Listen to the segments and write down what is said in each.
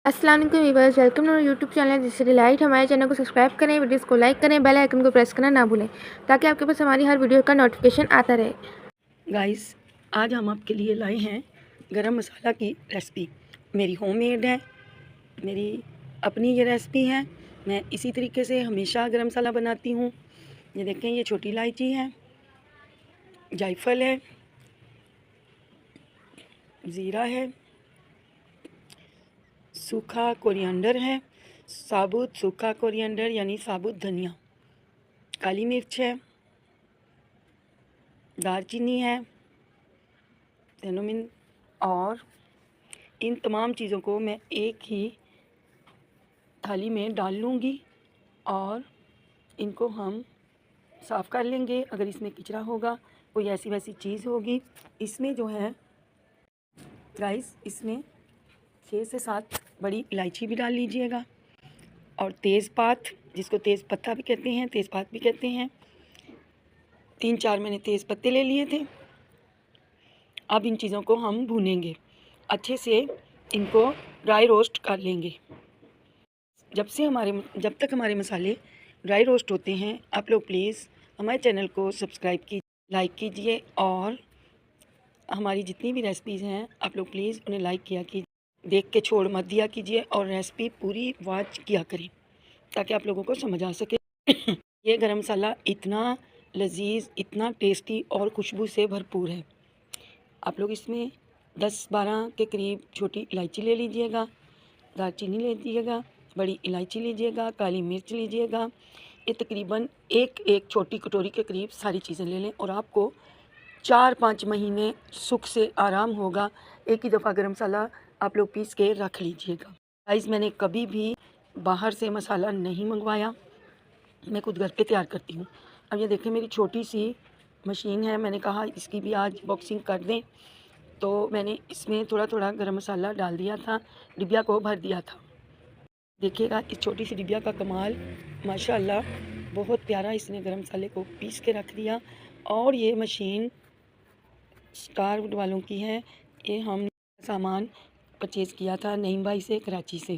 अस्सलाम वालेकुम viewers, welcome to YouTube channel जिससे डिलाइट। हमारे चैनल को सब्सक्राइब करें, वीडियोस को लाइक करें, बेल आइकन को प्रेस करना ना भूलें ताकि आपके पास हमारी हर वीडियो का नोटिफिकेशन आता रहे। गाइस, आज हम आपके लिए लाए हैं गरम मसाला की रेसिपी। मेरी होममेड है, मेरी अपनी ये रेसिपी है। मैं इसी तरीके से हमेशा गरम मसाला बनाती हूँ। ये देखें, ये छोटी इलायची है, जायफल है, ज़ीरा है, सूखा कोरिएंडर है, साबुत सूखा कोरिएंडर यानी साबुत धनिया, काली मिर्च है, दालचीनी है, तेनोमिन। और इन तमाम चीज़ों को मैं एक ही थाली में डाल लूँगी और इनको हम साफ़ कर लेंगे। अगर इसमें कचरा होगा, कोई ऐसी वैसी चीज़ होगी, इसमें जो है गाइस, इसमें 6 से 7 बड़ी इलायची भी डाल लीजिएगा और तेज़पात, जिसको तेज़ पत्ता भी कहते हैं, तेज़पात भी कहते हैं। 3-4 मैंने तेज़ पत्ते ले लिए थे। अब इन चीज़ों को हम भूनेंगे अच्छे से, इनको ड्राई रोस्ट कर लेंगे। जब तक हमारे मसाले ड्राई रोस्ट होते हैं, आप लोग प्लीज़ हमारे चैनल को सब्सक्राइब कीजिए, लाइक कीजिए और हमारी जितनी भी रेसिपीज़ हैं आप लोग प्लीज़ उन्हें लाइक किया कीजिए, देख के छोड़ मत दिया कीजिए और रेसिपी पूरी वॉच किया करें ताकि आप लोगों को समझ आ सके। ये गरम मसाला इतना लजीज, इतना टेस्टी और खुशबू से भरपूर है। आप लोग इसमें 10-12 के करीब छोटी इलायची ले लीजिएगा, दालचीनी ले लीजिएगा, बड़ी इलायची लीजिएगा, काली मिर्च लीजिएगा। ये तकरीबन एक छोटी कटोरी के करीब सारी चीज़ें ले लें और आपको 4-5 महीने सुख से आराम होगा। एक ही दफ़ा गरम मसाला आप लोग पीस के रख लीजिएगा। गाइस, मैंने कभी भी बाहर से मसाला नहीं मंगवाया, मैं खुद घर पे तैयार करती हूँ। अब ये देखें, मेरी छोटी सी मशीन है, मैंने कहा इसकी भी आज बॉक्सिंग कर दें, तो मैंने इसमें थोड़ा थोड़ा गरम मसाला डाल दिया था, डिबिया को भर दिया था। देखिएगा इस छोटी सी डिबिया का कमाल, माशाल्लाह बहुत प्यारा इसने गरम मसाले को पीस के रख दिया। और ये मशीन स्टारवुड वालों की है। ये हम सामान परचेज़ किया था नईम भाई से, कराची से।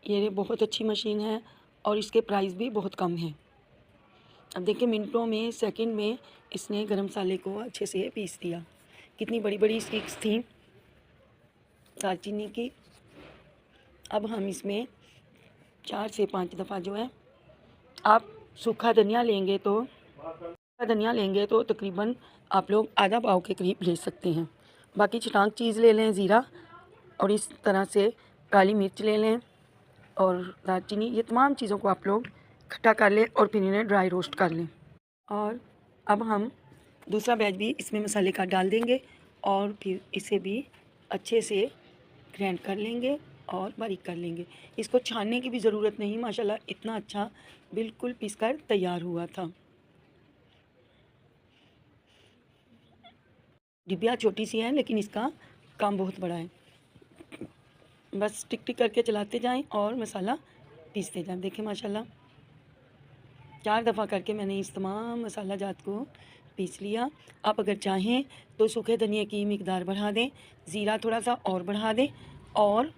ये बहुत अच्छी मशीन है और इसके प्राइस भी बहुत कम है। अब देखिए, मिनटों में, सेकंड में इसने गरम मसाले को अच्छे से पीस दिया। कितनी बड़ी बड़ी स्टिक्स थी दालचीनी की। अब हम इसमें 4 से 5 दफ़ा जो है, आप सूखा धनिया लेंगे तो तकरीबन आप लोग आधा पाव के करीब ले सकते हैं। बाकी चटांक चीज़ ले लें, ज़ीरा, और इस तरह से काली मिर्च ले लें और दालचीनी। ये तमाम चीज़ों को आप लोग इकट्ठा कर लें और फिर इन्हें ड्राई रोस्ट कर लें। और अब हम दूसरा बैच भी इसमें मसाले का डाल देंगे और फिर इसे भी अच्छे से ग्राइंड कर लेंगे और बारीक कर लेंगे। इसको छानने की भी ज़रूरत नहीं, माशाल्लाह इतना अच्छा बिल्कुल पीसकर तैयार हुआ था। डिबिया छोटी सी है लेकिन इसका काम बहुत बड़ा है। बस टिक टिक करके चलाते जाएं और मसाला पीसते जाएं। देखें माशाल्लाह 4 दफ़ा करके मैंने इस तमाम मसाला जात को पीस लिया। आप अगर चाहें तो सूखे धनिए की मिकदार बढ़ा दें, ज़ीरा थोड़ा सा और बढ़ा दें और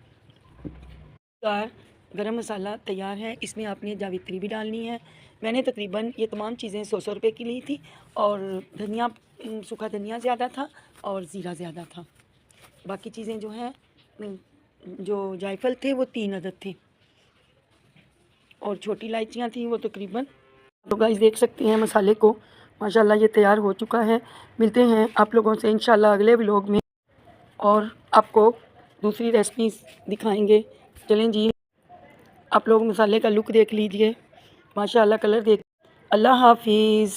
गरम मसाला तैयार है। इसमें आपने जावित्री भी डालनी है। मैंने तकरीबन ये तमाम चीज़ें 100 रुपये की ली थी और धनिया, सूखा धनिया ज़्यादा था और ज़ीरा ज़्यादा था। बाकी चीज़ें जो हैं, जो जायफल थे वो 3 अदद थे और छोटी इलायचियाँ थी वो तकरीबन। तो गाइस देख सकते हैं मसाले को, माशाल्लाह ये तैयार हो चुका है। मिलते हैं आप लोगों से इंशाल्लाह अगले व्लॉग में और आपको दूसरी रेसिपीज़ दिखाएंगे। चलें जी, आप लोग मसाले का लुक देख लीजिए, माशाल्लाह कलर देख। अल्लाह हाफिज़।